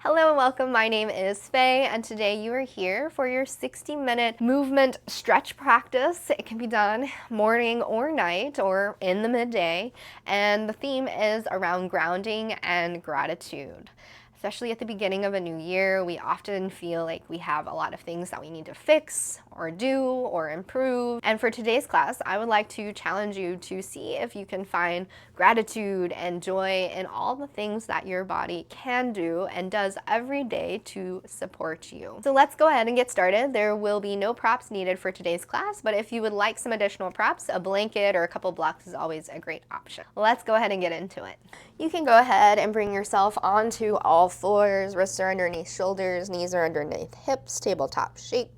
Hello and welcome. My name is Faye, and today you are here for your 60-minute movement stretch practice. It can be done morning or night or in the midday, and the theme is around grounding and gratitude. Especially at the beginning of a new year, we often feel like we have a lot of things that we need to fix or do or improve. And for today's class, I would like to challenge you to see if you can find gratitude and joy in all the things that your body can do and does every day to support you. So let's go ahead and get started. There will be no props needed for today's class, but if you would like some additional props, a blanket or a couple blocks is always a great option. Let's go ahead and get into it. You can go ahead and bring yourself onto all fours, wrists are underneath shoulders, knees are underneath hips, tabletop shape.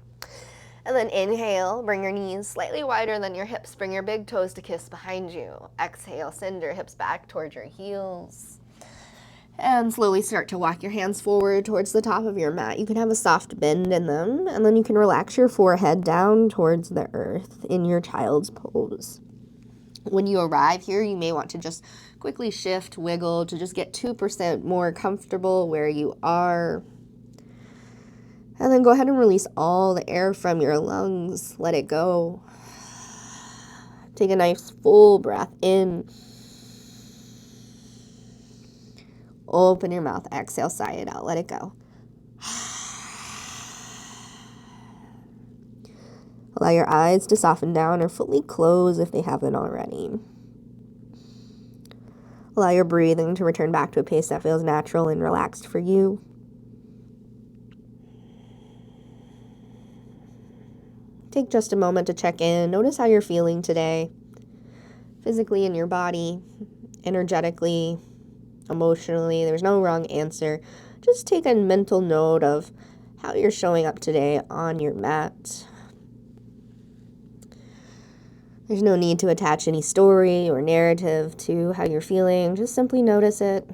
And then inhale, bring your knees slightly wider than your hips, bring your big toes to kiss behind you. Exhale, send your hips back towards your heels. And slowly start to walk your hands forward towards the top of your mat. You can have a soft bend in them, and then you can relax your forehead down towards the earth in your child's pose. When you arrive here, you may want to just quickly shift, wiggle to just get 2% more comfortable where you are. And then go ahead and release all the air from your lungs. Let it go. Take a nice full breath in. Open your mouth. Exhale, sigh it out. Let it go. Allow your eyes to soften down or fully close if they haven't already. Allow your breathing to return back to a pace that feels natural and relaxed for you. Take just a moment to check in. Notice how you're feeling today, physically in your body, energetically, emotionally. There's no wrong answer. Just take a mental note of how you're showing up today on your mat. There's no need to attach any story or narrative to how you're feeling. Just simply notice it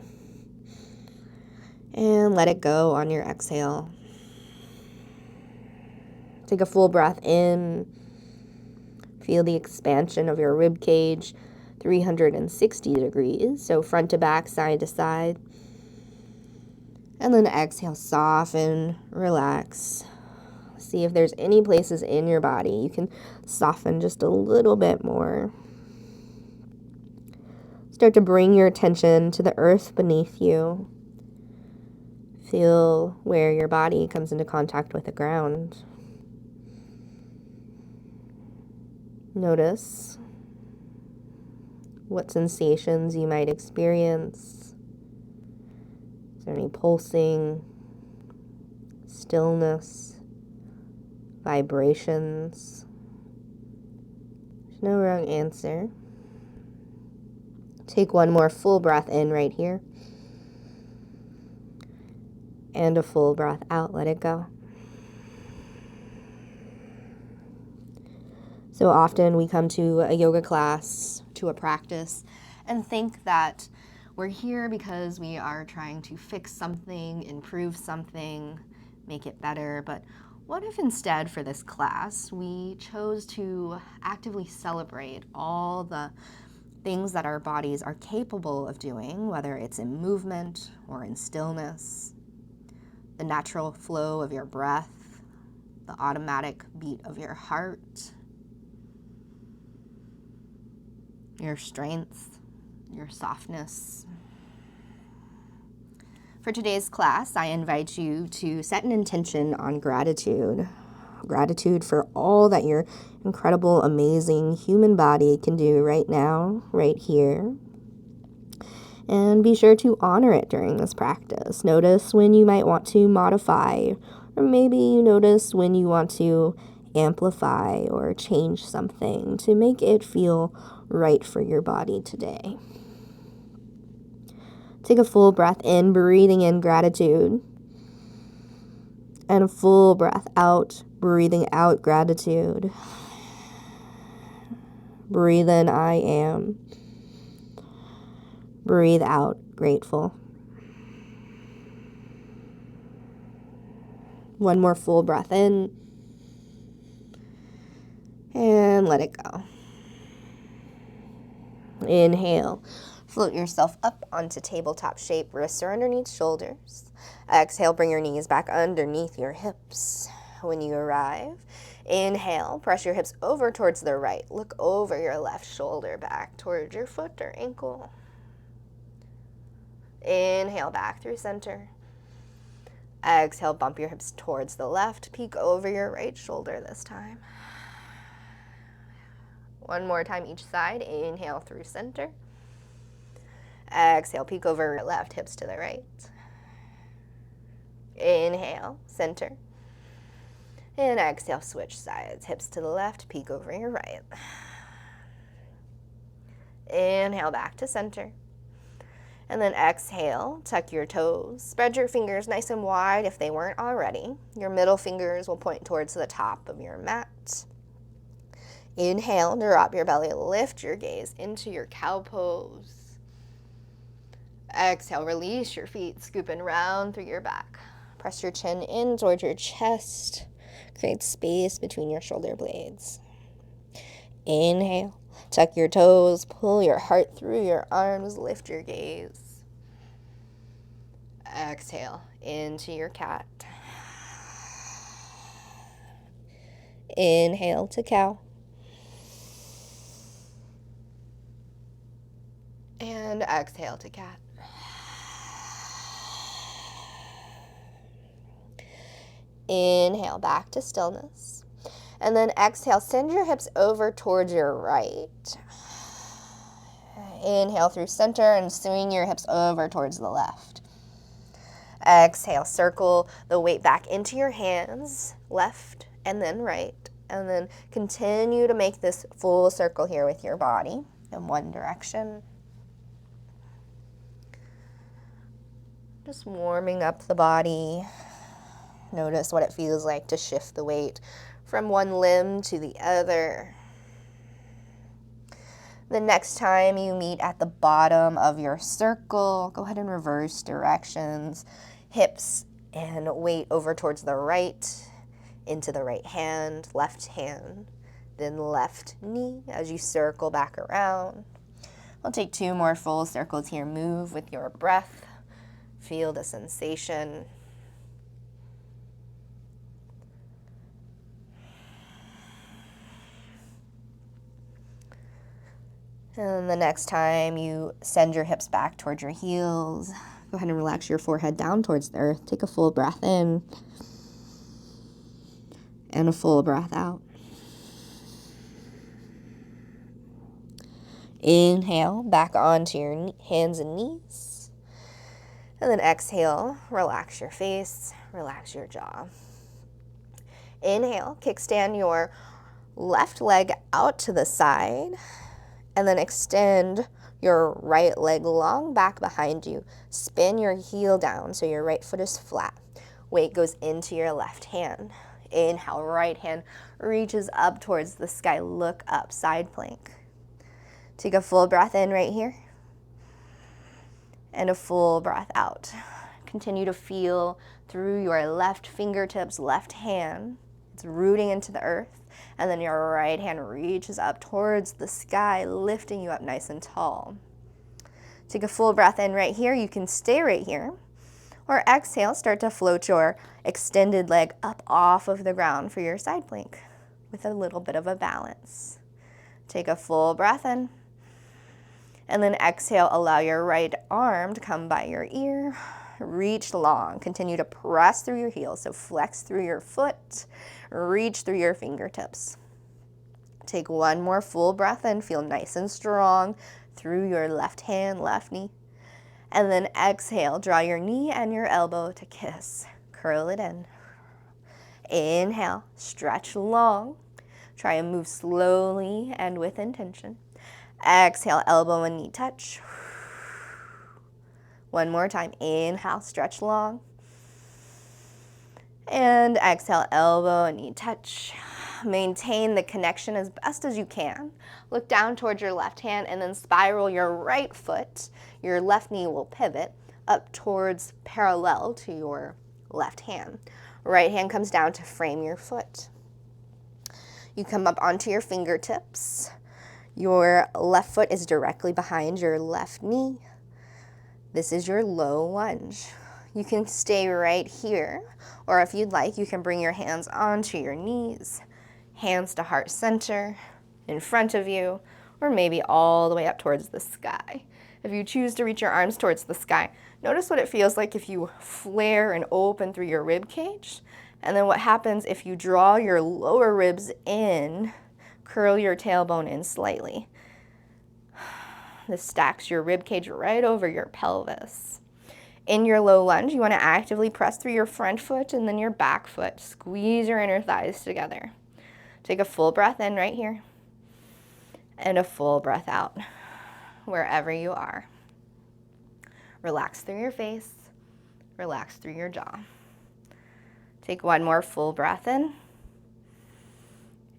and let it go on your exhale. Take a full breath in. Feel the expansion of your rib cage, 360 degrees, so front to back, side to side. And then exhale, soften, relax. See if there's any places in your body you can soften just a little bit more. Start to bring your attention to the earth beneath you. Feel where your body comes into contact with the ground. Notice what sensations you might experience. Is there any pulsing, stillness, vibrations? There's no wrong answer. Take one more full breath in right here. And a full breath out. Let it go. So often we come to a yoga class, to a practice, and think that we're here because we are trying to fix something, improve something, make it better. But what if instead for this class we chose to actively celebrate all the things that our bodies are capable of doing, whether it's in movement or in stillness, the natural flow of your breath, the automatic beat of your heart, your strength, your softness. For today's class, I invite you to set an intention on gratitude. Gratitude for all that your incredible, amazing human body can do right now, right here. And be sure to honor it during this practice. Notice when you might want to modify, or maybe you notice when you want to amplify or change something to make it feel right for your body today. Take a full breath in, breathing in gratitude. And a full breath out, breathing out gratitude. Breathe in, I am. Breathe out, grateful. One more full breath in. And let it go. Inhale. Float yourself up onto tabletop shape. Wrists are underneath shoulders. Exhale, bring your knees back underneath your hips. When you arrive, inhale, press your hips over towards the right. Look over your left shoulder back towards your foot or ankle. Inhale, back through center. Exhale, bump your hips towards the left. Peek over your right shoulder this time. One more time each side. Inhale through center. Exhale, peek over your left, hips to the right. Inhale, center. And exhale, switch sides. Hips to the left, peek over your right. Inhale, back to center. And then exhale, tuck your toes. Spread your fingers nice and wide if they weren't already. Your middle fingers will point towards the top of your mat. Inhale, drop your belly, lift your gaze into your cow pose. Exhale, release your feet, scooping round through your back. Press your chin in towards your chest. Create space between your shoulder blades. Inhale, tuck your toes, pull your heart through your arms, lift your gaze. Exhale, into your cat. Inhale to cow. And exhale to cat. Inhale, back to stillness. And then exhale, send your hips over towards your right. Inhale through center and swing your hips over towards the left. Exhale, circle the weight back into your hands, left and then right. And then continue to make this full circle here with your body in one direction. Just warming up the body. Notice what it feels like to shift the weight from one limb to the other. The next time you meet at the bottom of your circle, go ahead and reverse directions. Hips and weight over towards the right, into the right hand, then left knee as you circle back around. We'll take 2 more full circles here. Move with your breath. Feel the sensation. And the next time you send your hips back towards your heels, go ahead and relax your forehead down towards the earth. Take a full breath in and a full breath out. Inhale, back onto your hands and knees. And then exhale, relax your face, relax your jaw. Inhale, kickstand your left leg out to the side. And then extend your right leg long back behind you. Spin your heel down so your right foot is flat. Weight goes into your left hand. Inhale, right hand reaches up towards the sky. Look up, side plank. Take a full breath in right here. And a full breath out. Continue to feel through your left fingertips, left hand. It's rooting into the earth. And then your right hand reaches up towards the sky, lifting you up nice and tall. Take a full breath in right here. You can stay right here. Or exhale, start to float your extended leg up off of the ground for your side plank with a little bit of a balance. Take a full breath in. And then exhale, allow your right arm to come by your ear. Reach long. Continue to press through your heels. So flex through your foot. Reach through your fingertips. Take one more full breath in. Feel nice and strong through your left hand, left knee. And then exhale. Draw your knee and your elbow to kiss. Curl it in. Inhale. Stretch long. Try and move slowly and with intention. Exhale. Elbow and knee touch. One more time. Inhale, stretch long. And exhale, elbow and knee touch. Maintain the connection as best as you can. Look down towards your left hand and then spiral your right foot. Your left knee will pivot up towards parallel to your left hand. Right hand comes down to frame your foot. You come up onto your fingertips. Your left foot is directly behind your left knee. This is your low lunge. You can stay right here, or if you'd like, you can bring your hands onto your knees, hands to heart center, in front of you, or maybe all the way up towards the sky. If you choose to reach your arms towards the sky, notice what it feels like if you flare and open through your rib cage, and then what happens if you draw your lower ribs in, curl your tailbone in slightly. This stacks your rib cage right over your pelvis. In your low lunge, you want to actively press through your front foot and then your back foot. Squeeze your inner thighs together. Take a full breath in right here and a full breath out wherever you are. Relax through your face, relax through your jaw. Take one more full breath in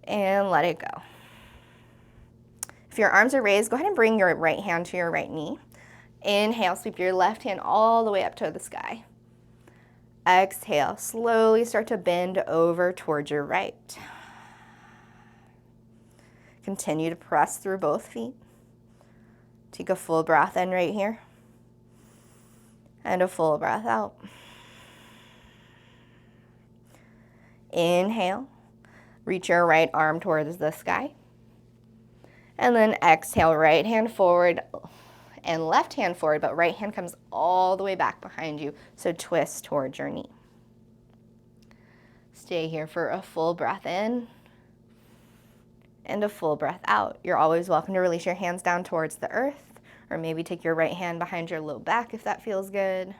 and let it go. If your arms are raised, go ahead and bring your right hand to your right knee. Inhale, sweep your left hand all the way up to the sky. Exhale, slowly start to bend over towards your right. Continue to press through both feet. Take a full breath in right here and a full breath out. Inhale, reach your right arm towards the sky. And then exhale, right hand forward and left hand forward, but right hand comes all the way back behind you, so twist towards your knee. Stay here for a full breath in and a full breath out. You're always welcome to release your hands down towards the earth, or maybe take your right hand behind your low back if that feels good.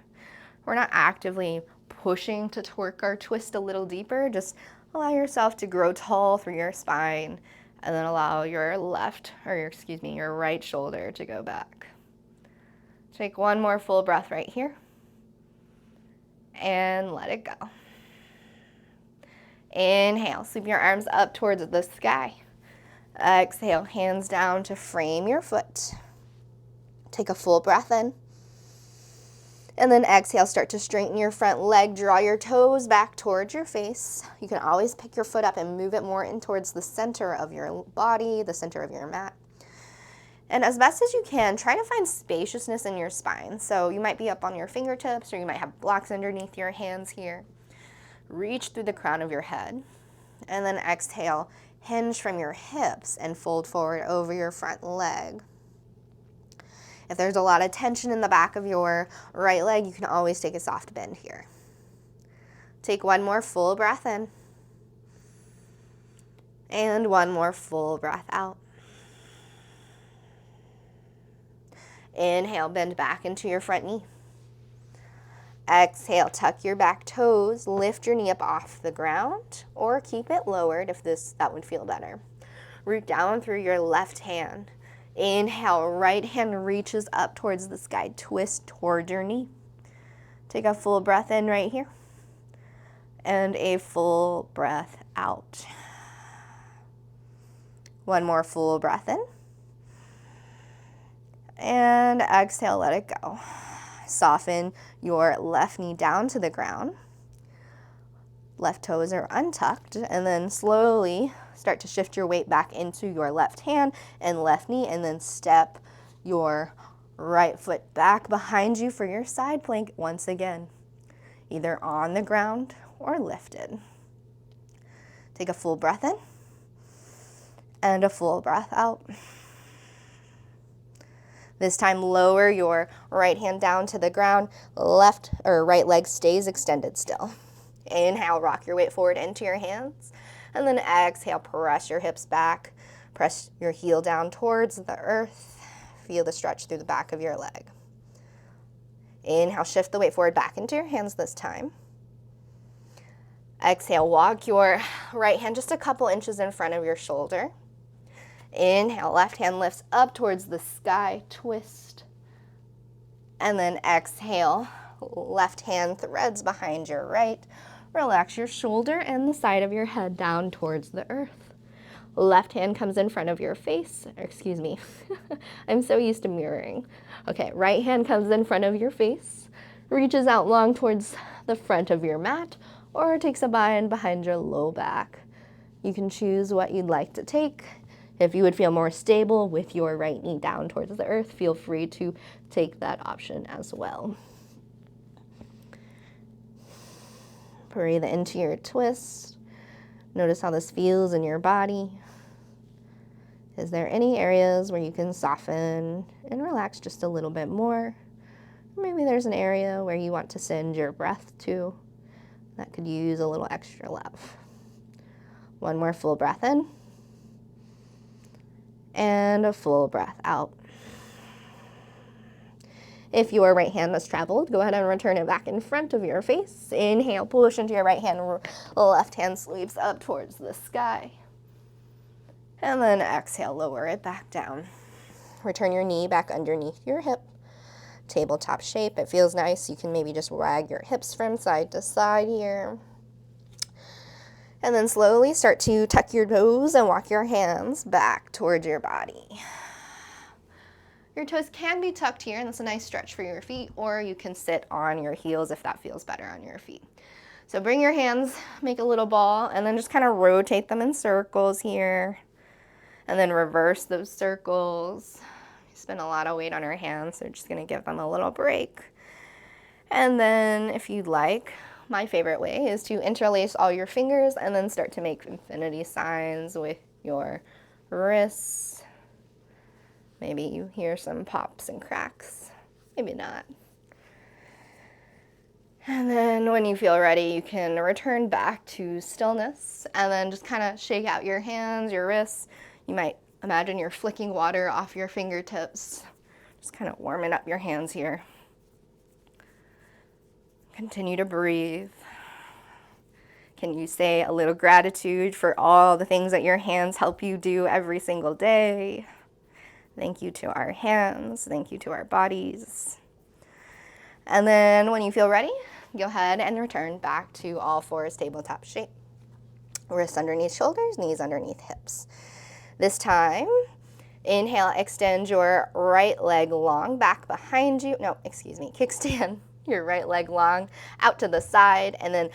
We're not actively pushing to torque or twist a little deeper, just allow yourself to grow tall through your spine, and then allow your your right shoulder to go back. Take one more full breath right here and let it go. Inhale, sweep your arms up towards the sky. Exhale, hands down to frame your foot. Take a full breath in. And then exhale, start to straighten your front leg, draw your toes back towards your face. You can always pick your foot up and move it more in towards the center of your body, the center of your mat. And as best as you can, try to find spaciousness in your spine. So you might be up on your fingertips, or you might have blocks underneath your hands here. Reach through the crown of your head. And then exhale, hinge from your hips and fold forward over your front leg. If there's a lot of tension in the back of your right leg, you can always take a soft bend here. Take one more full breath in. And one more full breath out. Inhale, bend back into your front knee. Exhale, tuck your back toes, lift your knee up off the ground, or keep it lowered if that would feel better. Root down through your left hand. Inhale, right hand reaches up towards the sky, twist toward your knee. Take a full breath in right here, and a full breath out. One more full breath in. And exhale, let it go. Soften your left knee down to the ground. Left toes are untucked, and then slowly start to shift your weight back into your left hand and left knee, and then step your right foot back behind you for your side plank once again, either on the ground or lifted. Take a full breath in and a full breath out. This time, lower your right hand down to the ground. Left or right leg stays extended still. Inhale, rock your weight forward into your hands. And then exhale, press your hips back. Press your heel down towards the earth. Feel the stretch through the back of your leg. Inhale, shift the weight forward back into your hands this time. Exhale, walk your right hand just a couple inches in front of your shoulder. Inhale, left hand lifts up towards the sky, twist. And then exhale, left hand threads behind your right. Relax your shoulder and the side of your head down towards the earth. Left hand comes in front of your face, excuse me, I'm so used to mirroring. Okay, right hand comes in front of your face, reaches out long towards the front of your mat, or takes a bind behind your low back. You can choose what you'd like to take. If you would feel more stable with your right knee down towards the earth, feel free to take that option as well. Breathe into your twist. Notice how this feels in your body. Is there any areas where you can soften and relax just a little bit more? Maybe there's an area where you want to send your breath to that could use a little extra love. One more full breath in. And a full breath out. If your right hand has traveled, go ahead and return it back in front of your face. Inhale, push into your right hand, left hand sweeps up towards the sky. And then exhale, lower it back down. Return your knee back underneath your hip. Tabletop shape, it feels nice. You can maybe just wag your hips from side to side here. And then slowly start to tuck your toes and walk your hands back towards your body. Your toes can be tucked here, and that's a nice stretch for your feet, or you can sit on your heels if that feels better on your feet. So bring your hands, make a little ball, and then just kind of rotate them in circles here. And then reverse those circles. You spend a lot of weight on your hands, so just gonna give them a little break. And then if you'd like, my favorite way is to interlace all your fingers and then start to make infinity signs with your wrists. Maybe you hear some pops and cracks, maybe not. And then when you feel ready, you can return back to stillness and then just kind of shake out your hands, your wrists. You might imagine you're flicking water off your fingertips, just kind of warming up your hands here. Continue to breathe. Can you say a little gratitude for all the things that your hands help you do every single day? Thank you to our hands. Thank you to our bodies. And then when you feel ready, go ahead and return back to all fours, tabletop shape. Wrists underneath shoulders, knees underneath hips. This time, inhale, extend your right leg long back behind you. No, excuse me, kickstand your right leg long out to the side, and then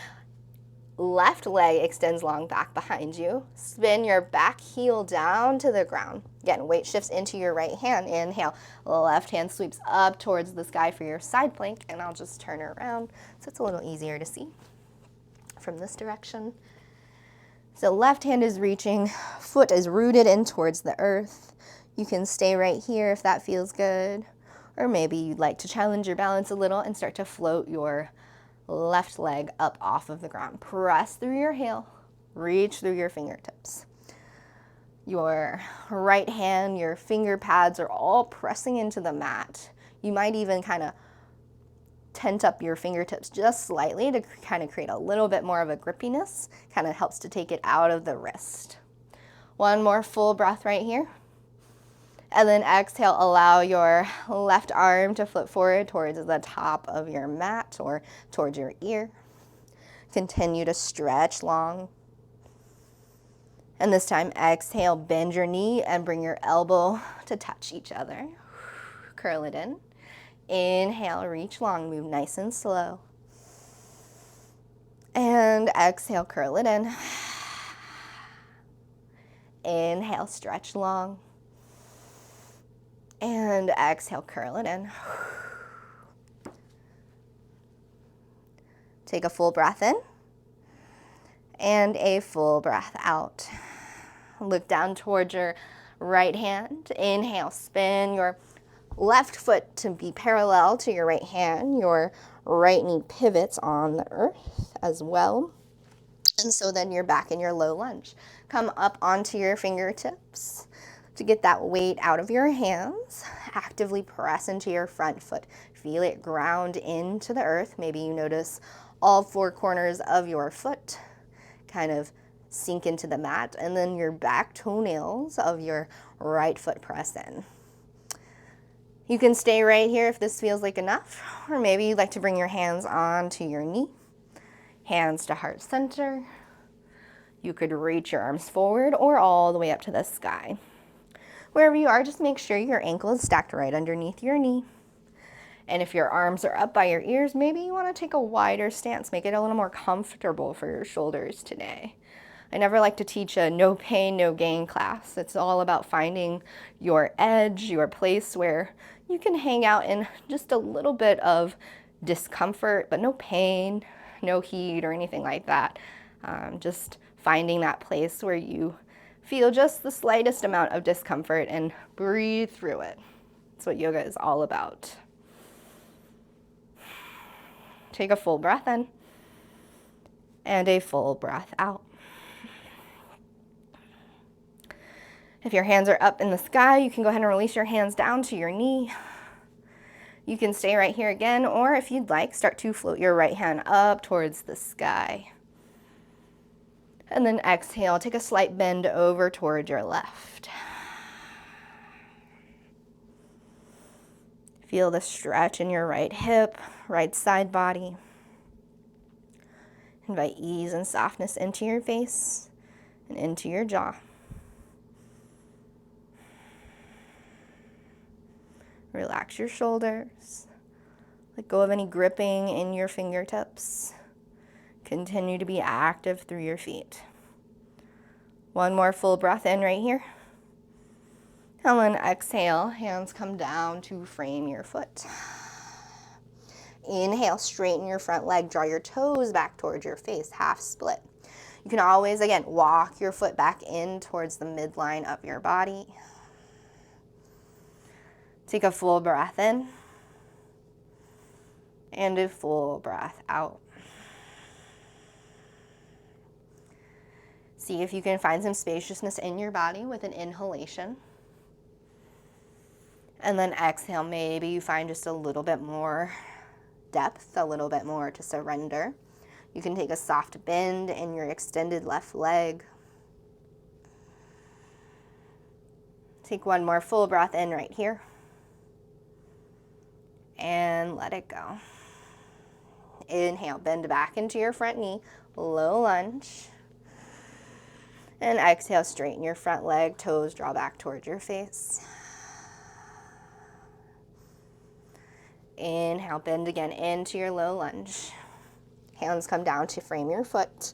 left leg extends long back behind you. Spin your back heel down to the ground. Again, weight shifts into your right hand. Inhale, left hand sweeps up towards the sky for your side plank, and I'll just turn around so it's a little easier to see from this direction. So left hand is reaching, foot is rooted in towards the earth. You can stay right here if that feels good, or maybe you'd like to challenge your balance a little and start to float your left leg up off of the ground. Press through your heel, reach through your fingertips. Your right hand, your finger pads are all pressing into the mat. You might even kind of tent up your fingertips just slightly to kind of create a little bit more of a grippiness. Kind of helps to take it out of the wrist. One more full breath right here. And then exhale, allow your left arm to flip forward towards the top of your mat or towards your ear. Continue to stretch long. And this time, exhale, bend your knee and bring your elbow to touch each other. Curl it in. Inhale, reach long, move nice and slow. And exhale, curl it in. Inhale, stretch long. And exhale, curl it in. Take a full breath in and a full breath out. Look down towards your right hand. Inhale, spin your left foot to be parallel to your right hand. Your right knee pivots on the earth as well. And so then you're back in your low lunge. Come up onto your fingertips. To get that weight out of your hands, actively press into your front foot. Feel it ground into the earth. Maybe you notice all four corners of your foot kind of sink into the mat, and then your back toenails of your right foot press in. You can stay right here if this feels like enough, or maybe you'd like to bring your hands onto your knee, hands to heart center. You could reach your arms forward or all the way up to the sky. Wherever you are, just make sure your ankle is stacked right underneath your knee. And if your arms are up by your ears, maybe you want to take a wider stance, make it a little more comfortable for your shoulders today. I never like to teach a no pain, no gain class. It's all about finding your edge, your place where you can hang out in just a little bit of discomfort, but no pain, no heat or anything like that. Just finding that place where you feel just the slightest amount of discomfort and breathe through it. That's what yoga is all about. Take a full breath in and a full breath out. If your hands are up in the sky, you can go ahead and release your hands down to your knee. You can stay right here again, or if you'd like, start to float your right hand up towards the sky. And then exhale, take a slight bend over toward your left. Feel the stretch in your right hip, right side body. Invite ease and softness into your face and into your jaw. Relax your shoulders. Let go of any gripping in your fingertips. Continue to be active through your feet. One more full breath in right here. And then exhale, hands come down to frame your foot. Inhale, straighten your front leg, draw your toes back towards your face, half split. You can always, again, walk your foot back in towards the midline of your body. Take a full breath in and a full breath out. See if you can find some spaciousness in your body with an inhalation. And then exhale, maybe you find just a little bit more depth, a little bit more to surrender. You can take a soft bend in your extended left leg. Take one more full breath in right here. And let it go. Inhale, bend back into your front knee, low lunge. And exhale, straighten your front leg, toes draw back towards your face. Inhale, bend again into your low lunge. Hands come down to frame your foot.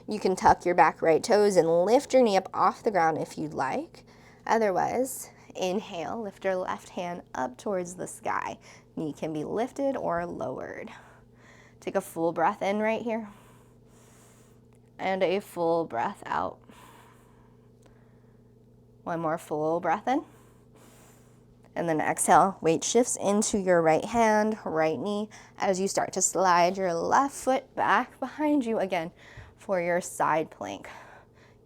You can tuck your back right toes and lift your knee up off the ground if you'd like. Otherwise, inhale, lift your left hand up towards the sky. Knee can be lifted or lowered. Take a full breath in right here. And a full breath out. One more full breath in. And then exhale, weight shifts into your right hand, right knee, as you start to slide your left foot back behind you again for your side plank.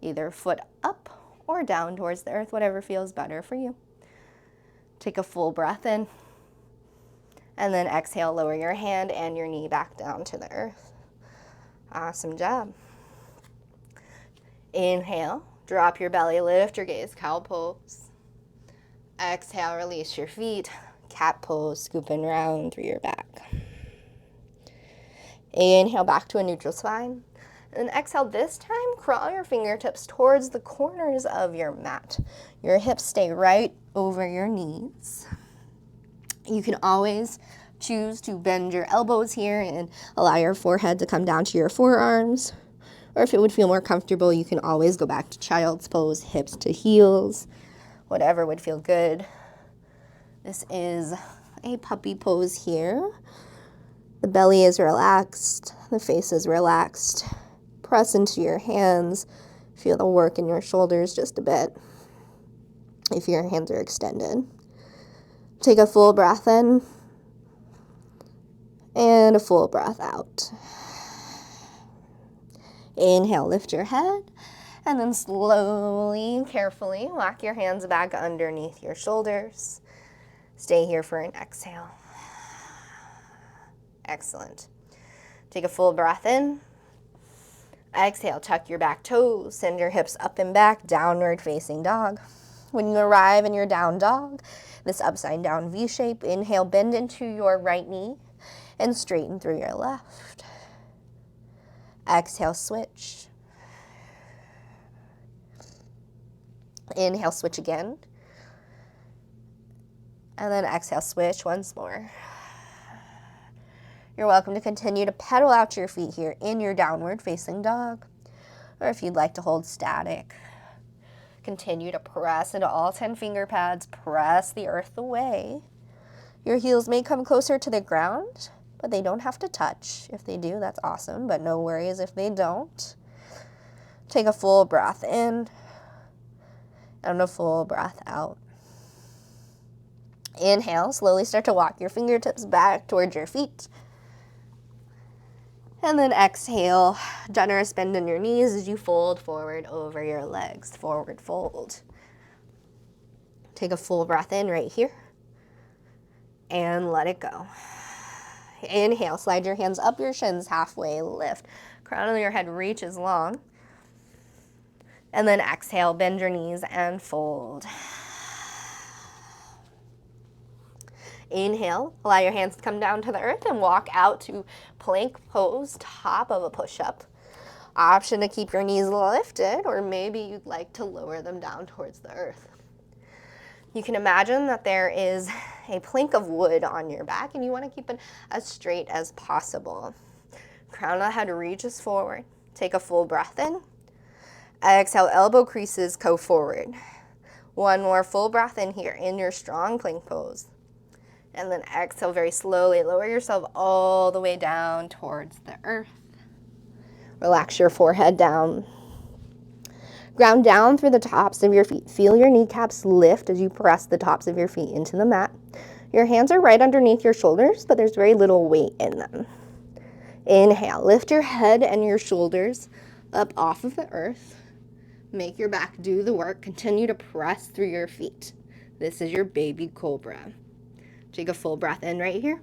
Either foot up or down towards the earth, whatever feels better for you. Take a full breath in. And then exhale, lower your hand and your knee back down to the earth. Awesome job. Inhale, drop your belly, lift your gaze, cow pose. Exhale, release your feet, cat pose, scooping round through your back. Inhale, back to a neutral spine. And exhale, this time, crawl your fingertips towards the corners of your mat. Your hips stay right over your knees. You can always choose to bend your elbows here and allow your forehead to come down to your forearms. Or if it would feel more comfortable, you can always go back to child's pose, hips to heels. Whatever would feel good. This is a puppy pose here. The belly is relaxed, the face is relaxed. Press into your hands. Feel the work in your shoulders just a bit if your hands are extended. Take a full breath in and a full breath out. Inhale, lift your head. And then slowly, carefully, lock your hands back underneath your shoulders. Stay here for an exhale. Excellent. Take a full breath in. Exhale, tuck your back toes, send your hips up and back, downward facing dog. When you arrive in your down dog, this upside down V shape, inhale, bend into your right knee and straighten through your left. Exhale, switch. Inhale, switch again. And then exhale, switch once more. You're welcome to continue to pedal out your feet here in your downward facing dog. Or if you'd like to hold static, continue to press into all 10 finger pads, press the earth away. Your heels may come closer to the ground, but they don't have to touch. If they do, that's awesome, but no worries if they don't. Take a full breath in and a full breath out. Inhale, slowly start to walk your fingertips back towards your feet. And then exhale, generous bend in your knees as you fold forward over your legs, forward fold. Take a full breath in right here and let it go. Inhale, slide your hands up your shins, halfway lift. Crown of your head reaches long. And then exhale, bend your knees and fold. Inhale, allow your hands to come down to the earth and walk out to plank pose, top of a push-up. Option to keep your knees lifted, or maybe you'd like to lower them down towards the earth. You can imagine that there is a plank of wood on your back and you want to keep it as straight as possible. Crown of the head reaches forward. Take a full breath in. Exhale, elbow creases go forward. One more full breath in here in your strong plank pose. And then exhale very slowly. Lower yourself all the way down towards the earth. Relax your forehead down. Ground down through the tops of your feet. Feel your kneecaps lift as you press the tops of your feet into the mat. Your hands are right underneath your shoulders, but there's very little weight in them. Inhale, lift your head and your shoulders up off of the earth. Make your back do the work. Continue to press through your feet. This is your baby cobra. Take a full breath in right here.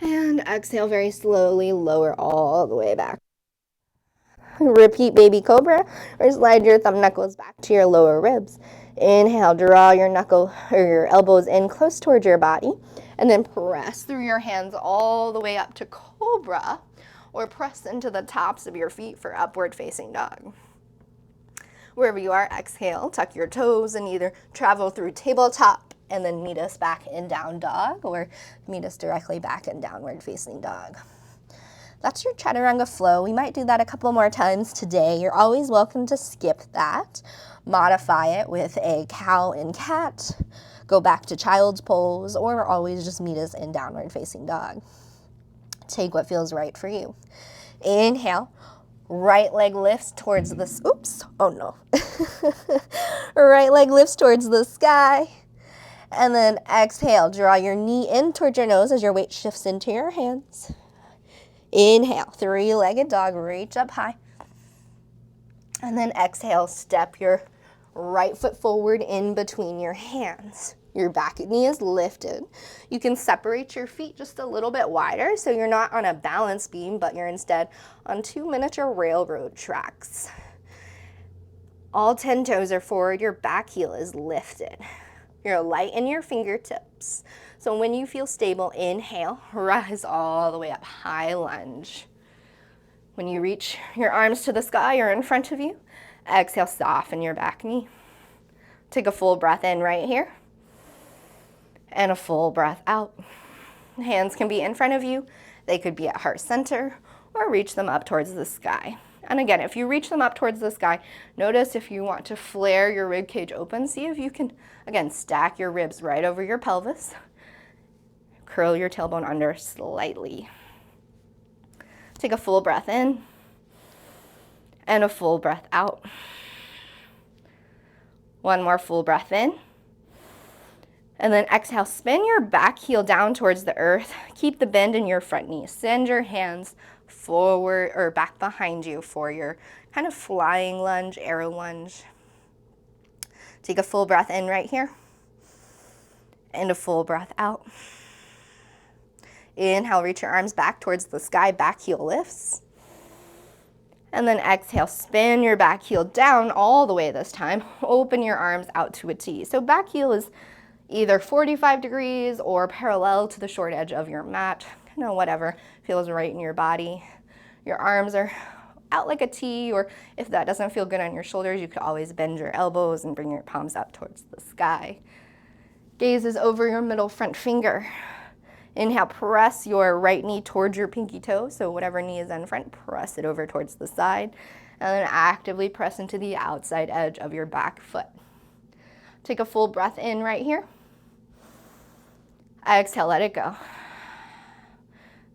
And exhale very slowly, lower all the way back. Repeat baby cobra, or slide your thumb knuckles back to your lower ribs. Inhale, draw your your elbows in close towards your body, and then press through your hands all the way up to cobra, or press into the tops of your feet for upward facing dog. Wherever you are, exhale, tuck your toes and either travel through tabletop and then meet us back in down dog, or meet us directly back in downward facing dog. That's your chaturanga flow. We might do that a couple more times today. You're always welcome to skip that. Modify it with a cow and cat. Go back to child's pose, or always just meet us in downward facing dog. Take what feels right for you. Inhale. Right leg lifts towards the, oops, oh no. Right leg lifts towards the sky. And then exhale, draw your knee in towards your nose as your weight shifts into your hands. Inhale, three-legged dog, reach up high. And then exhale, step your right foot forward in between your hands. Your back knee is lifted. You can separate your feet just a little bit wider so you're not on a balance beam, but you're instead on 2 miniature railroad tracks. All 10 toes are forward, your back heel is lifted. You're light in your fingertips. So when you feel stable, inhale, rise all the way up, high lunge. When you reach your arms to the sky or in front of you, exhale, soften your back knee. Take a full breath in right here. And a full breath out. Hands can be in front of you. They could be at heart center, or reach them up towards the sky. And again, if you reach them up towards the sky, notice if you want to flare your rib cage open, see if you can, again, stack your ribs right over your pelvis. Curl your tailbone under slightly. Take a full breath in and a full breath out. One more full breath in. And then exhale, spin your back heel down towards the earth. Keep the bend in your front knee. Send your hands forward or back behind you for your kind of flying lunge, arrow lunge. Take a full breath in right here. And a full breath out. Inhale, reach your arms back towards the sky, back heel lifts. And then exhale, spin your back heel down all the way this time. Open your arms out to a T. So back heel is either 45 degrees or parallel to the short edge of your mat, whatever feels right in your body. Your arms are out like a T, or if that doesn't feel good on your shoulders, you could always bend your elbows and bring your palms up towards the sky. Gaze is over your middle front finger. Inhale, press your right knee towards your pinky toe. So whatever knee is in front, press it over towards the side. And then actively press into the outside edge of your back foot. Take a full breath in right here. Exhale, let it go.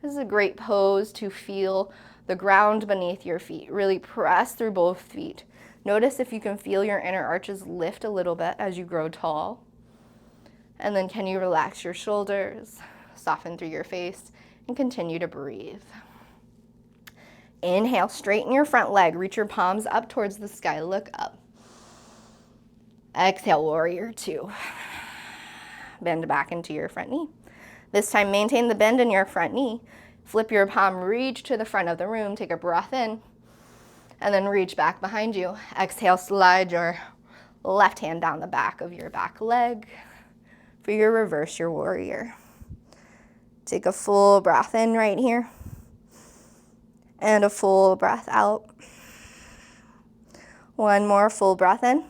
This is a great pose to feel the ground beneath your feet. Really press through both feet. Notice if you can feel your inner arches lift a little bit as you grow tall. And then can you relax your shoulders, soften through your face, and continue to breathe. Inhale, straighten your front leg. Reach your palms up towards the sky. Look up. Exhale, warrior two. Bend back into your front knee. This time, maintain the bend in your front knee. Flip your palm, reach to the front of the room. Take a breath in, and then reach back behind you. Exhale, slide your left hand down the back of your back leg for your reverse, your warrior. Take a full breath in right here, and a full breath out. One more full breath in.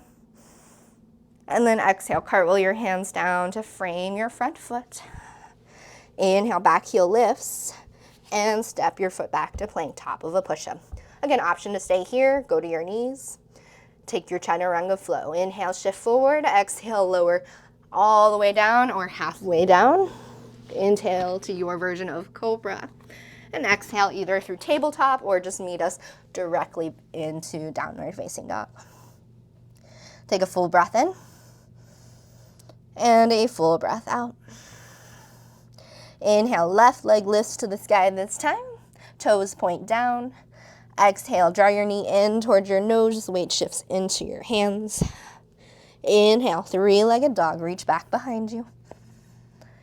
And then exhale, cartwheel your hands down to frame your front foot. Inhale, back heel lifts, and step your foot back to plank, top of a push-up. Again, option to stay here, go to your knees. Take your chaturanga flow. Inhale, shift forward. Exhale, lower all the way down or halfway down. Inhale to your version of cobra. And exhale either through tabletop or just meet us directly into downward facing dog. Take a full breath in. And a full breath out. Inhale, left leg lifts to the sky this time. Toes point down. Exhale, draw your knee in towards your nose. Weight shifts into your hands. Inhale, three-legged dog. Reach back behind you.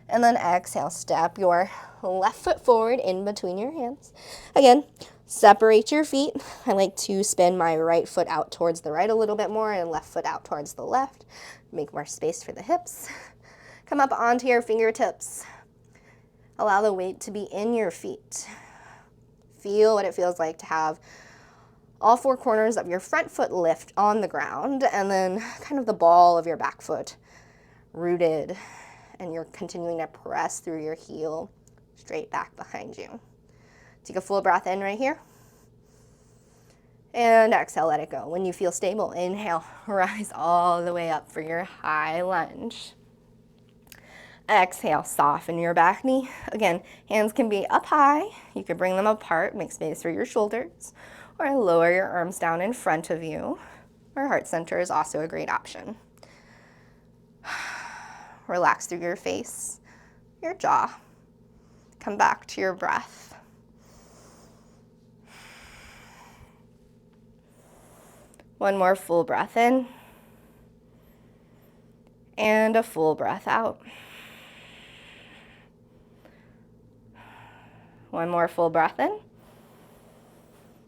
And then exhale, step your left foot forward in between your hands. Again, separate your feet. I like to spin my right foot out towards the right a little bit more and left foot out towards the left. Make more space for the hips. Come up onto your fingertips. Allow the weight to be in your feet. Feel what it feels like to have all four corners of your front foot lift on the ground and then kind of the ball of your back foot rooted, and you're continuing to press through your heel straight back behind you. Take a full breath in right here. And exhale, let it go. When you feel stable, inhale, rise all the way up for your high lunge. Exhale, soften your back knee. Again, hands can be up high. You can bring them apart, make space for your shoulders, or lower your arms down in front of you. Or heart center is also a great option. Relax through your face, your jaw. Come back to your breath. One more full breath in, and a full breath out. One more full breath in.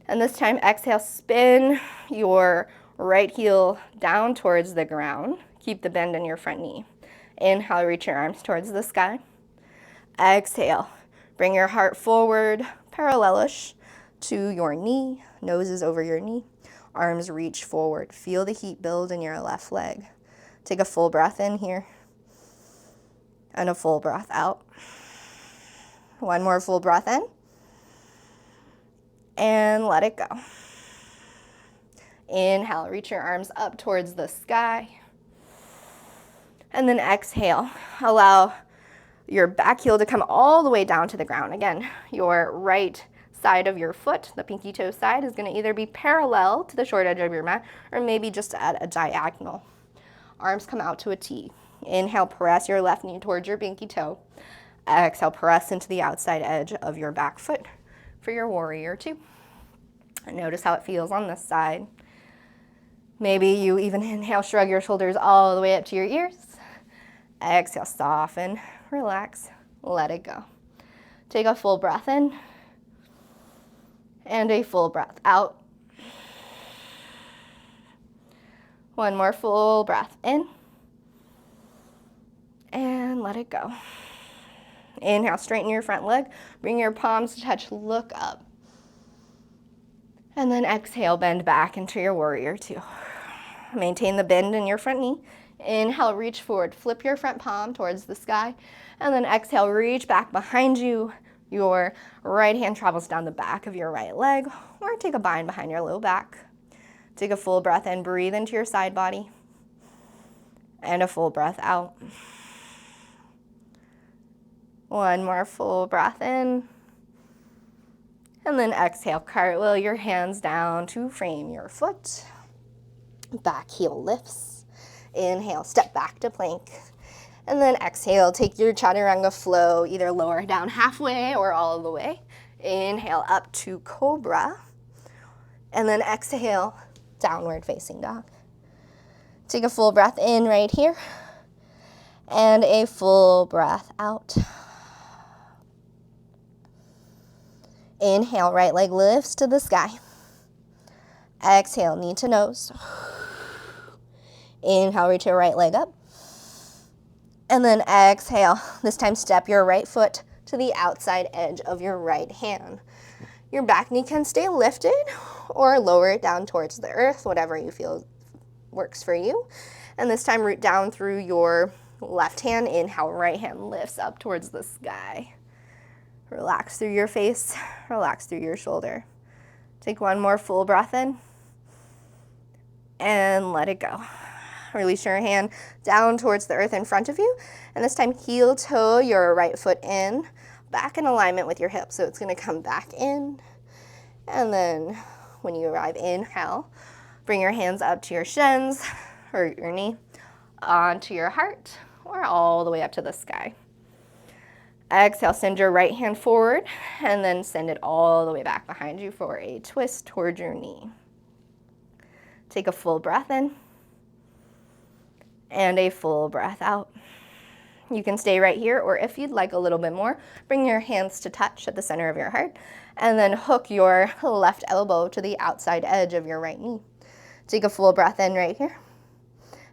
And this time, exhale, spin your right heel down towards the ground. Keep the bend in your front knee. Inhale, reach your arms towards the sky. Exhale, bring your heart forward, parallelish to your knee. Nose is over your knee. Arms reach forward. Feel the heat build in your left leg. Take a full breath in here. And a full breath out. One more full breath in. And let it go. Inhale, reach your arms up towards the sky. And then exhale, allow your back heel to come all the way down to the ground. Again, your right side of your foot, the pinky toe side, is going to either be parallel to the short edge of your mat or maybe just at a diagonal. Arms come out to a T. Inhale, press your left knee towards your pinky toe. Exhale, press into the outside edge of your back foot for your warrior two. And notice how it feels on this side. Maybe you even inhale, shrug your shoulders all the way up to your ears. Exhale, soften, relax, let it go. Take a full breath in and a full breath out. One more full breath in and let it go. Inhale, straighten your front leg, bring your palms to touch, look up. And then exhale, bend back into your warrior two. Maintain the bend in your front knee. Inhale, reach forward, flip your front palm towards the sky, and then exhale, reach back behind you. Your right hand travels down the back of your right leg, or take a bind behind your low back. Take a full breath in, breathe into your side body, and a full breath out. One more full breath in, and then exhale, cartwheel your hands down to frame your foot. Back heel lifts. Inhale, step back to plank. And then exhale, take your chaturanga flow, either lower down halfway or all the way. Inhale, up to cobra. And then exhale, downward facing dog. Take a full breath in right here. And a full breath out. Inhale, right leg lifts to the sky. Exhale, knee to nose. Inhale, reach your right leg up. And then exhale, this time step your right foot to the outside edge of your right hand. Your back knee can stay lifted or lower it down towards the earth, whatever you feel works for you. And this time root down through your left hand. Inhale, right hand lifts up towards the sky. Relax through your face, relax through your shoulder. Take one more full breath in and let it go. Release your hand down towards the earth in front of you. And this time, heel toe your right foot in, back in alignment with your hip. So it's going to come back in. And then when you arrive, inhale, bring your hands up to your shins or your knee, onto your heart, or all the way up to the sky. Exhale, send your right hand forward, and then send it all the way back behind you for a twist towards your knee. Take a full breath in. And a full breath out. You can stay right here, or if you'd like a little bit more, bring your hands to touch at the center of your heart, and then hook your left elbow to the outside edge of your right knee. Take a full breath in right here.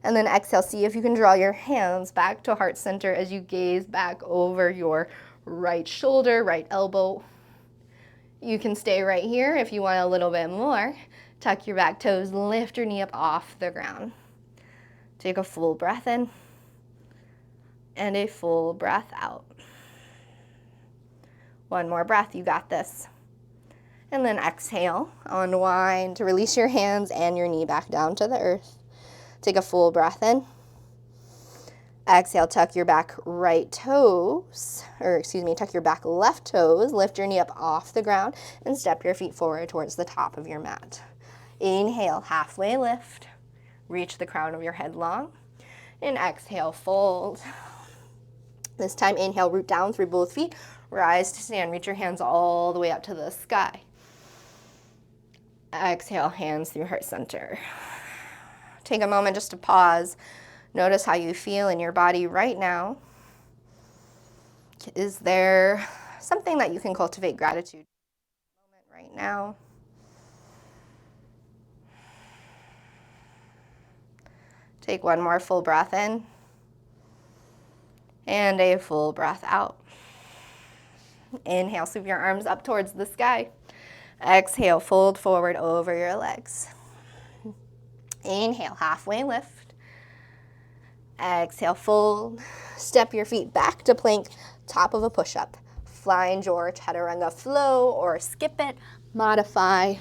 And then exhale, see if you can draw your hands back to heart center as you gaze back over your right shoulder, right elbow. You can stay right here if you want a little bit more. Tuck your back toes, lift your knee up off the ground. Take a full breath in and a full breath out. One more breath, you got this. And then exhale, unwind to release your hands and your knee back down to the earth. Take a full breath in. Exhale, tuck your back right toes, tuck your back left toes, lift your knee up off the ground, and step your feet forward towards the top of your mat. Inhale, halfway lift. Reach the crown of your head long, and exhale, fold. This time, inhale, root down through both feet, rise to stand, reach your hands all the way up to the sky. Exhale, hands through heart center. Take a moment just to pause. Notice how you feel in your body right now. Is there something that you can cultivate gratitude right now? Take one more full breath in and a full breath out. Inhale, sweep your arms up towards the sky. Exhale, fold forward over your legs. Inhale, halfway lift. Exhale, fold. Step your feet back to plank, top of a push-up. Find your chaturanga flow or skip it, modify,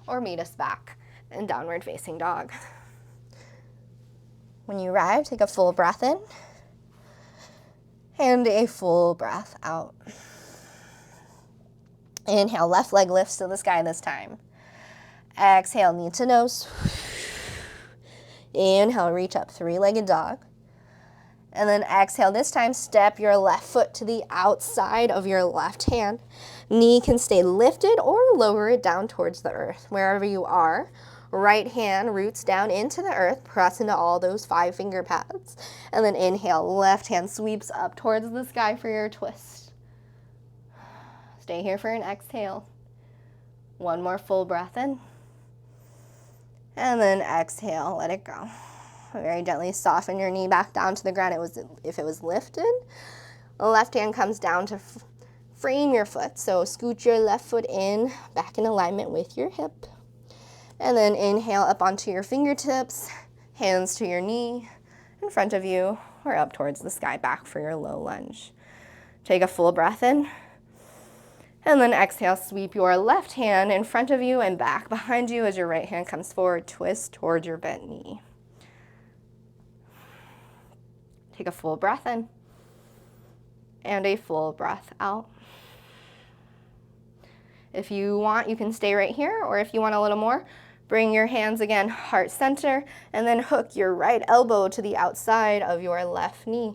or meet us back in downward facing dog. When you arrive, take a full breath in and a full breath out. Inhale, left leg lifts to the sky this time. Exhale, knee to nose. Inhale, reach up, three-legged dog. And then exhale, this time step your left foot to the outside of your left hand. Knee can stay lifted or lower it down towards the earth, wherever you are. Right hand roots down into the earth, press into all those 5 finger pads. And then inhale, left hand sweeps up towards the sky for your twist. Stay here for an exhale. One more full breath in. And then exhale, let it go. Very gently soften your knee back down to the ground. If it was lifted, the left hand comes down to frame your foot. So scoot your left foot in, back in alignment with your hip. And then inhale up onto your fingertips, hands to your knee. in front of you or up towards the sky, back for your low lunge. Take a full breath in. And then exhale, sweep your left hand in front of you and back behind you as your right hand comes forward, twist towards your bent knee. Take a full breath in and a full breath out. If you want, you can stay right here, or if you want a little more, bring your hands again, heart center, and then hook your right elbow to the outside of your left knee.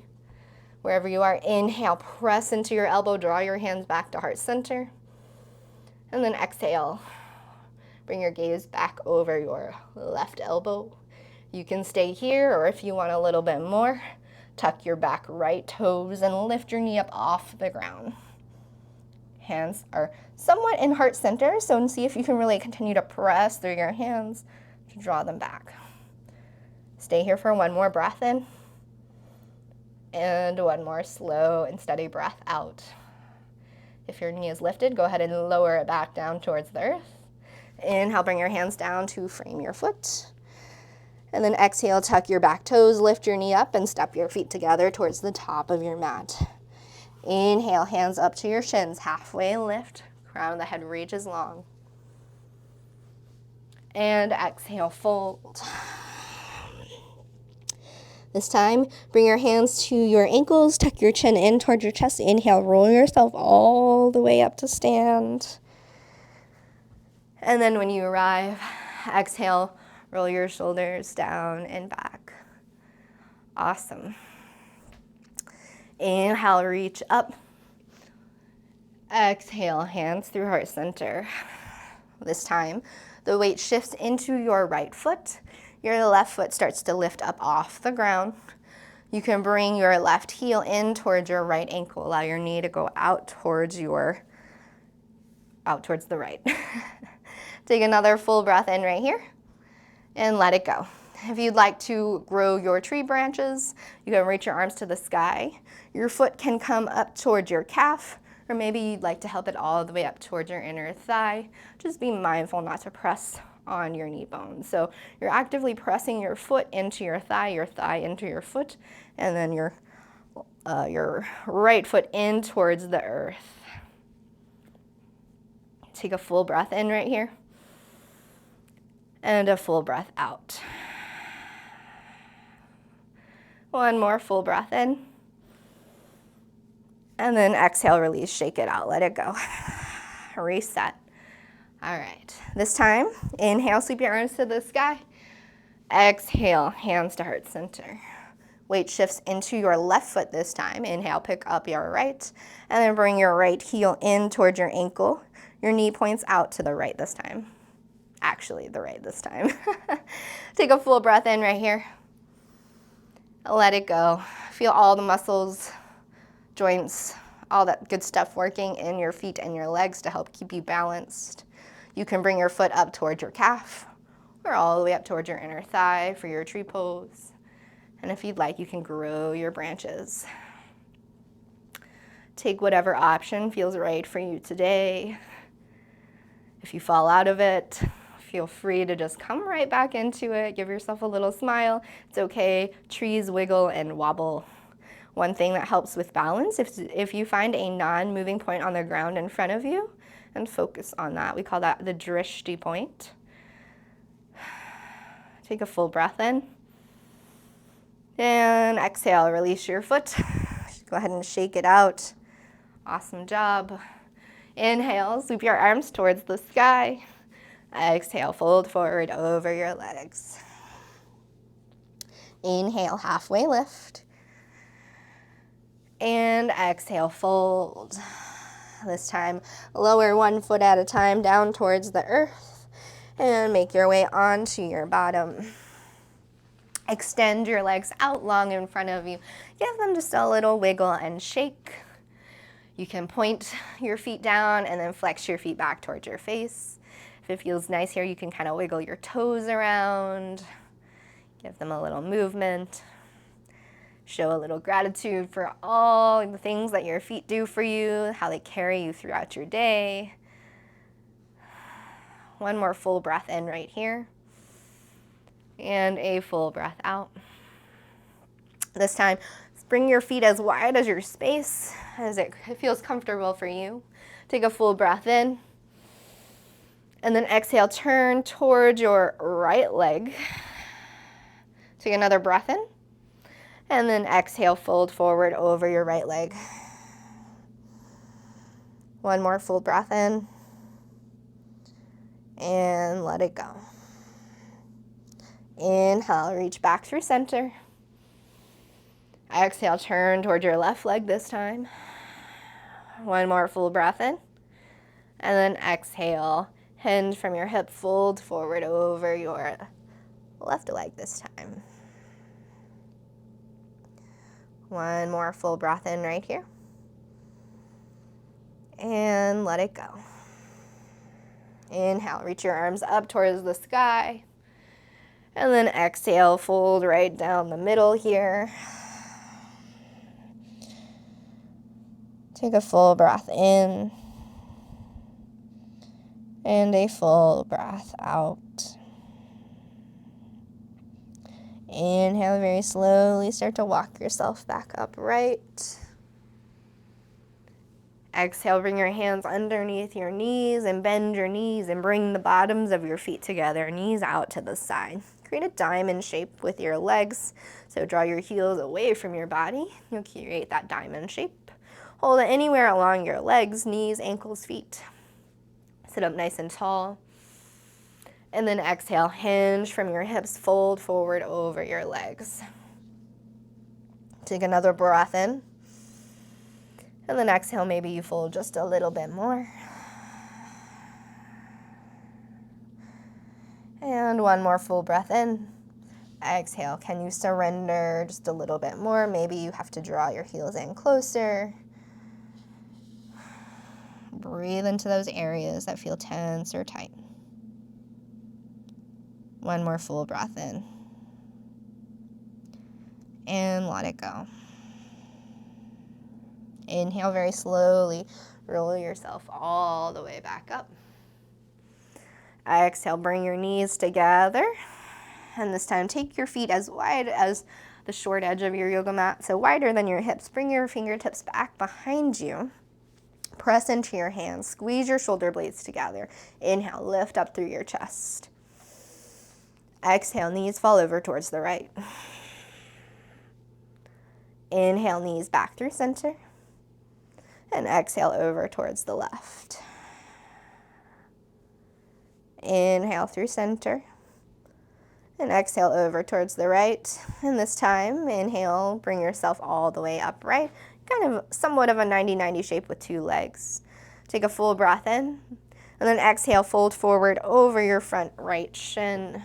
Wherever you are, inhale, press into your elbow, draw your hands back to heart center. And then exhale, bring your gaze back over your left elbow. You can stay here, or if you want a little bit more, tuck your back right toes and lift your knee up off the ground. Hands are somewhat in heart center, so see if you can really continue to press through your hands to draw them back. Stay here for one more breath in, and one more slow and steady breath out. If your knee is lifted, go ahead and lower it back down towards the earth. Inhale, bring your hands down to frame your foot. And then exhale, tuck your back toes, lift your knee up, and step your feet together towards the top of your mat. Inhale, hands up to your shins, halfway lift, crown of the head reaches long. And exhale, fold. This time, bring your hands to your ankles, tuck your chin in towards your chest. Inhale, roll yourself all the way up to stand. And then when you arrive, exhale, roll your shoulders down and back. Awesome. Inhale, reach up. Exhale, hands through heart center. This time, the weight shifts into your right foot. Your left foot starts to lift up off the ground. You can bring your left heel in towards your right ankle. Allow your knee to go out towards the right. Take another full breath in right here and let it go. If you'd like to grow your tree branches, you can reach your arms to the sky. Your foot can come up towards your calf, or maybe you'd like to help it all the way up towards your inner thigh. Just be mindful not to press on your knee bone. So you're actively pressing your foot into your thigh into your foot, and then your right foot in towards the earth. Take a full breath in right here, and a full breath out. One more full breath in, and then exhale, release, shake it out, let it go. Reset. All right, this time, inhale, sweep your arms to the sky. Exhale, hands to heart center. Weight shifts into your left foot this time. Inhale, pick up your right, and then bring your right heel in towards your ankle. Your knee points out to the right this time. Actually, the right this time. Take a full breath in right here. Let it go. Feel all the muscles, joints, all that good stuff working in your feet and your legs to help keep you balanced. You can bring your foot up towards your calf or all the way up towards your inner thigh for your tree pose. And if you'd like, you can grow your branches. Take whatever option feels right for you today. If you fall out of it, feel free to just come right back into it. Give yourself a little smile. It's okay. Trees wiggle and wobble. One thing that helps with balance, if you find a non-moving point on the ground in front of you, and focus on that. We call that the drishti point. Take a full breath in. And exhale, release your foot. Go ahead and shake it out. Awesome job. Inhale, sweep your arms towards the sky. Exhale, fold forward over your legs. Inhale, halfway lift. And exhale, fold. This time, lower one foot at a time down towards the earth and make your way onto your bottom. Extend your legs out long in front of you. Give them just a little wiggle and shake. You can point your feet down and then flex your feet back towards your face. If it feels nice here, you can kind of wiggle your toes around. Give them a little movement. Show a little gratitude for all the things that your feet do for you, how they carry you throughout your day. One more full breath in right here. And a full breath out. This time, bring your feet as wide as your space, as it feels comfortable for you. Take a full breath in. And then exhale, turn towards your right leg. Take another breath in. And then exhale, fold forward over your right leg. One more full breath in. And let it go. Inhale, reach back through center. Exhale, turn toward your left leg this time. One more full breath in. And then exhale, hinge from your hip, fold forward over your left leg this time. One more full breath in right here. And let it go. Inhale, reach your arms up towards the sky. And then exhale, fold right down the middle here. Take a full breath in. And a full breath out. Inhale very slowly, start to walk yourself back upright. Exhale, bring your hands underneath your knees and bend your knees and bring the bottoms of your feet together, knees out to the side. Create a diamond shape with your legs. So draw your heels away from your body. You'll create that diamond shape. Hold it anywhere along your legs, knees, ankles, feet. Sit up nice and tall. And then exhale, hinge from your hips, fold forward over your legs. Take another breath in. And then exhale, maybe you fold just a little bit more. And one more full breath in. Exhale, can you surrender just a little bit more? Maybe you have to draw your heels in closer. Breathe into those areas that feel tense or tight. One more full breath in. And let it go. Inhale very slowly. Roll yourself all the way back up. Exhale, bring your knees together. And this time, take your feet as wide as the short edge of your yoga mat, so wider than your hips. Bring your fingertips back behind you. Press into your hands. Squeeze your shoulder blades together. Inhale, lift up through your chest. Exhale, knees fall over towards the right. Inhale, knees back through center. And exhale over towards the left. Inhale through center. And exhale over towards the right. And this time, inhale, bring yourself all the way upright. Kind of somewhat of a 90-90 shape with two legs. Take a full breath in. And then exhale, fold forward over your front right shin.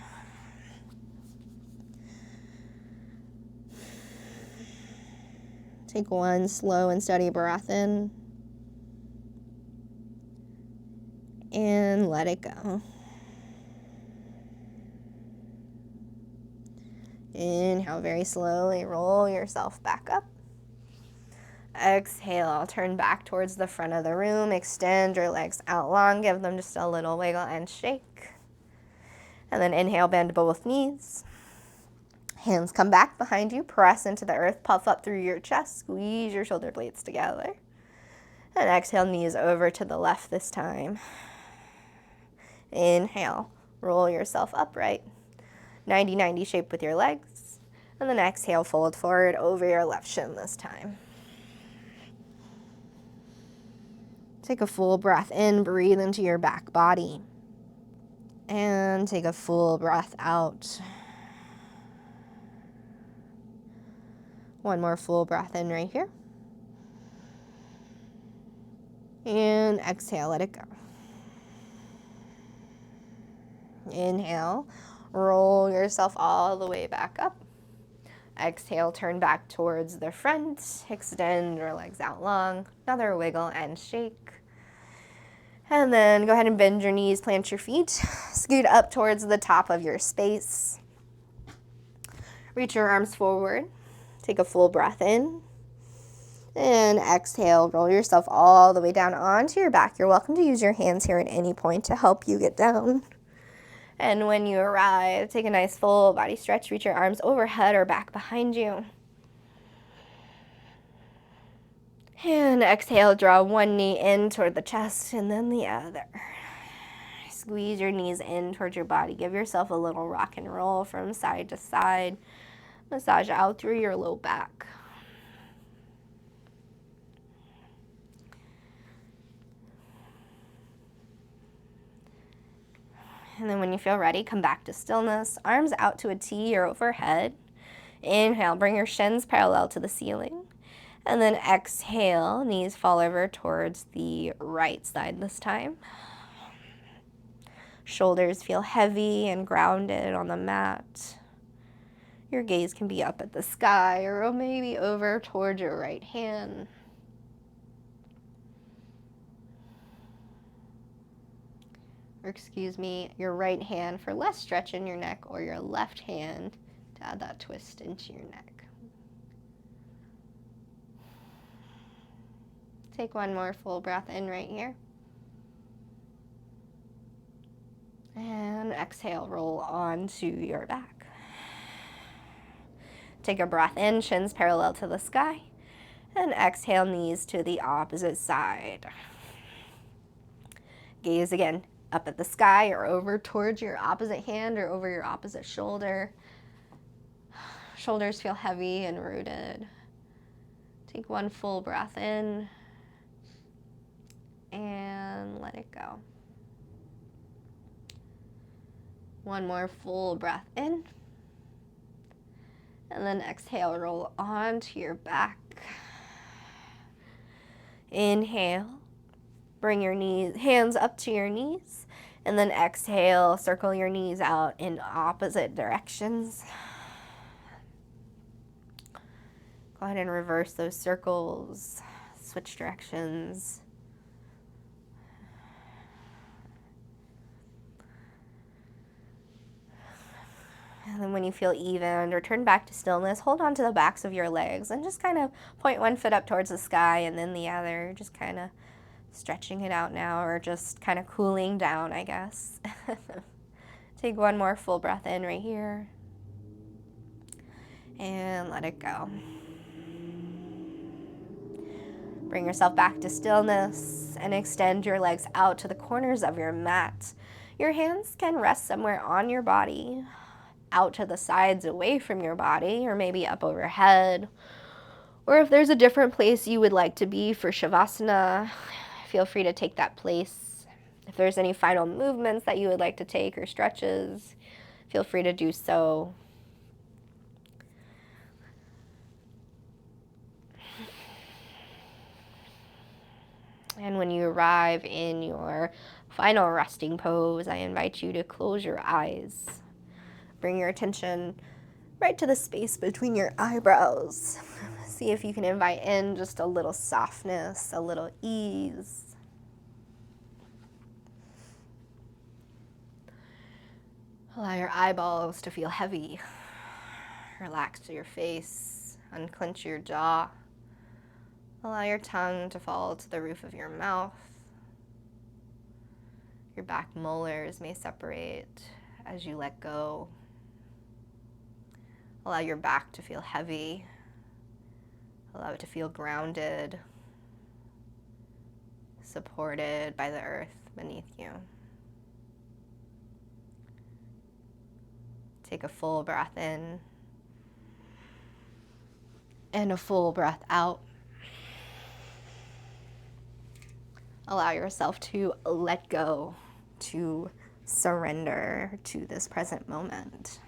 Take one slow and steady breath in. And let it go. Inhale very slowly, roll yourself back up. Exhale, turn back towards the front of the room. Extend your legs out long, give them just a little wiggle and shake. And then inhale, bend both knees. Hands come back behind you, press into the earth, puff up through your chest, squeeze your shoulder blades together. And exhale, knees over to the left this time. Inhale, roll yourself upright. 90-90 shape with your legs. And then exhale, fold forward over your left shin this time. Take a full breath in, breathe into your back body. And take a full breath out. One more full breath in right here. And exhale, let it go. Inhale, roll yourself all the way back up. Exhale, turn back towards the front. Extend your legs out long. Another wiggle and shake. And then go ahead and bend your knees, plant your feet. Scoot up towards the top of your space. Reach your arms forward. Take a full breath in. And exhale, roll yourself all the way down onto your back. You're welcome to use your hands here at any point to help you get down. And when you arrive, take a nice full body stretch. Reach your arms overhead or back behind you. And exhale, draw one knee in toward the chest and then the other. Squeeze your knees in towards your body. Give yourself a little rock and roll from side to side. Massage out through your low back. And then when you feel ready, come back to stillness. Arms out to a T or overhead. Inhale, bring your shins parallel to the ceiling. And then exhale, knees fall over towards the right side this time. Shoulders feel heavy and grounded on the mat. Your gaze can be up at the sky or maybe over towards your right hand. Or excuse me, your right hand for less stretch in your neck, or your left hand to add that twist into your neck. Take one more full breath in right here. And exhale, roll onto your back. Take a breath in, shins parallel to the sky. And exhale, knees to the opposite side. Gaze again up at the sky or over towards your opposite hand or over your opposite shoulder. Shoulders feel heavy and rooted. Take one full breath in and let it go. One more full breath in. And then exhale, roll onto your back. Inhale, bring your hands up to your knees. And then exhale, circle your knees out in opposite directions. Go ahead and reverse those circles, switch directions. And then when you feel even, return back to stillness. Hold on to the backs of your legs and just kind of point one foot up towards the sky and then the other, just kind of stretching it out now, or just kind of cooling down, I guess. Take one more full breath in right here. And let it go. Bring yourself back to stillness and extend your legs out to the corners of your mat. Your hands can rest somewhere on your body, out to the sides away from your body, or maybe up overhead. Or if there's a different place you would like to be for Shavasana, feel free to take that place. If there's any final movements that you would like to take or stretches, feel free to do so. And when you arrive in your final resting pose, I invite you to close your eyes. Bring your attention right to the space between your eyebrows. See if you can invite in just a little softness, a little ease. Allow your eyeballs to feel heavy. Relax your face, unclench your jaw. Allow your tongue to fall to the roof of your mouth. Your back molars may separate as you let go. Allow your back to feel heavy. Allow it to feel grounded, supported by the earth beneath you. Take a full breath in and a full breath out. Allow yourself to let go, to surrender to this present moment.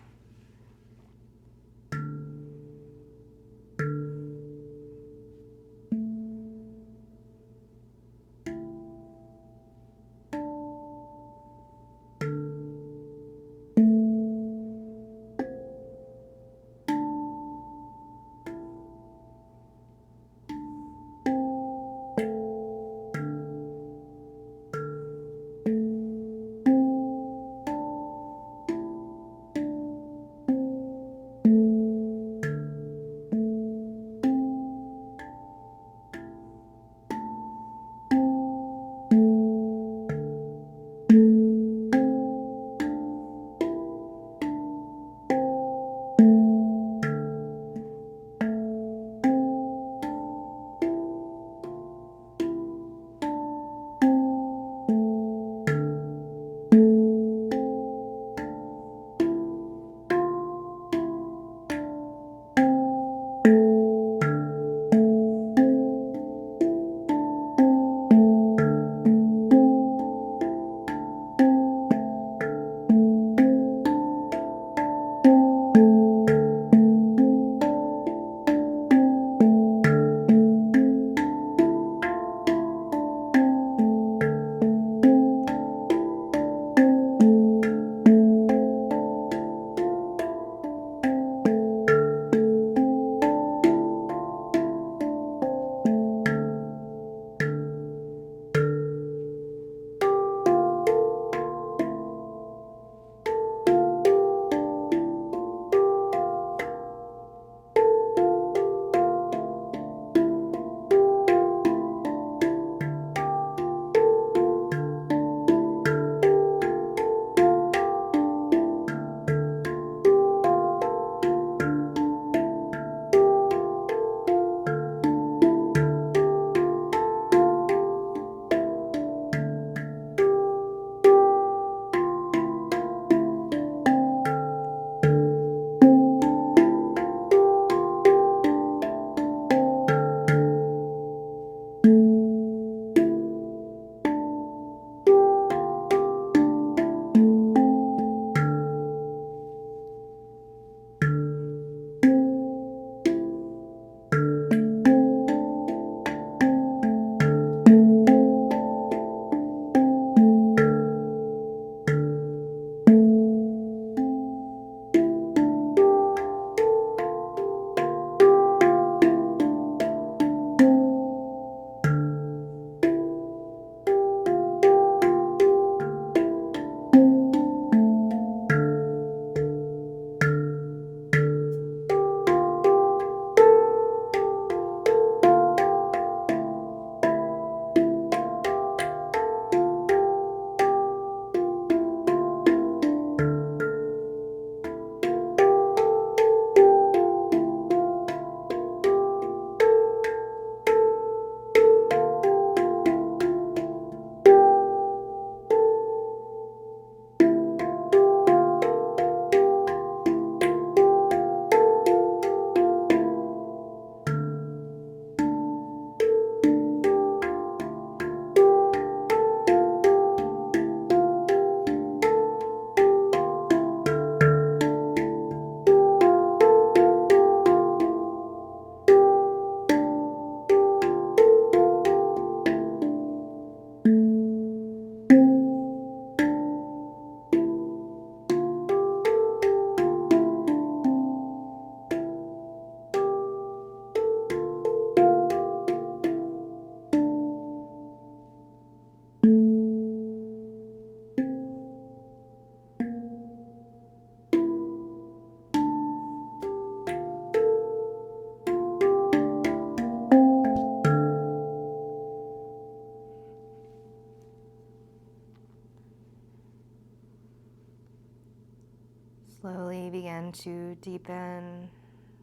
Slowly begin to deepen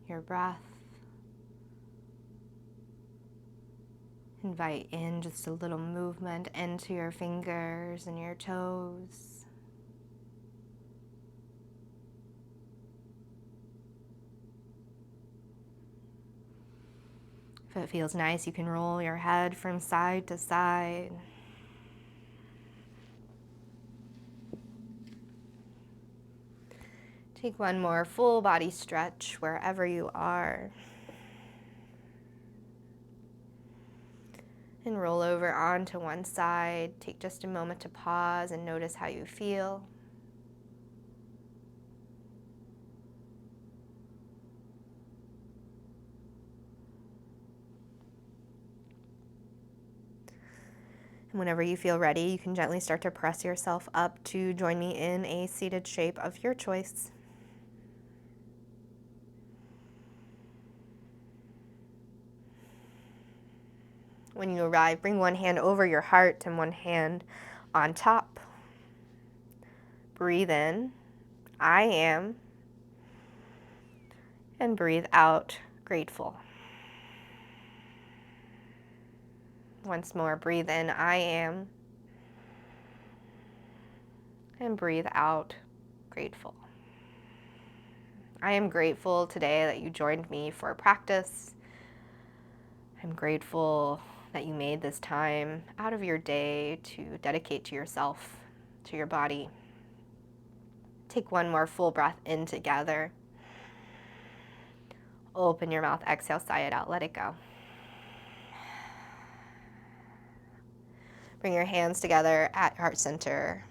your breath. Invite in just a little movement into your fingers and your toes. If it feels nice, you can roll your head from side to side. Take one more full body stretch wherever you are. And roll over onto one side. Take just a moment to pause and notice how you feel. And whenever you feel ready, you can gently start to press yourself up to join me in a seated shape of your choice. When you arrive, bring one hand over your heart and one hand on top. Breathe in, I am, and breathe out, grateful. Once more, breathe in, I am, and breathe out, grateful. I am grateful today that you joined me for practice. I'm grateful that you made this time out of your day to dedicate to yourself, to your body. Take one more full breath in together. Open your mouth, exhale, sigh it out, let it go. Bring your hands together at your heart center.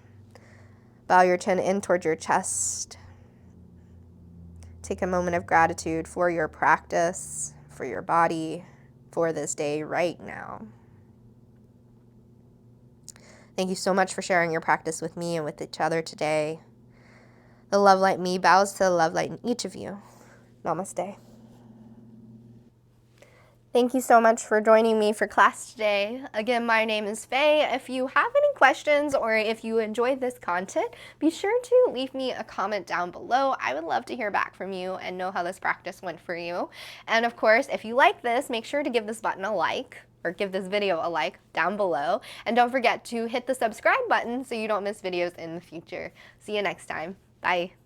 Bow your chin in towards your chest. Take a moment of gratitude for your practice, for your body, for this day right now. Thank you so much for sharing your practice with me and with each other today. The love light me bows to the love light in each of you. Namaste. Thank you so much for joining me for class today. Again, my name is Faye. If you have any questions or if you enjoyed this content, be sure to leave me a comment down below. I would love to hear back from you and know how this practice went for you. And of course, if you like this, make sure to give this button a like, or give this video a like down below. And don't forget to hit the subscribe button so you don't miss videos in the future. See you next time. Bye.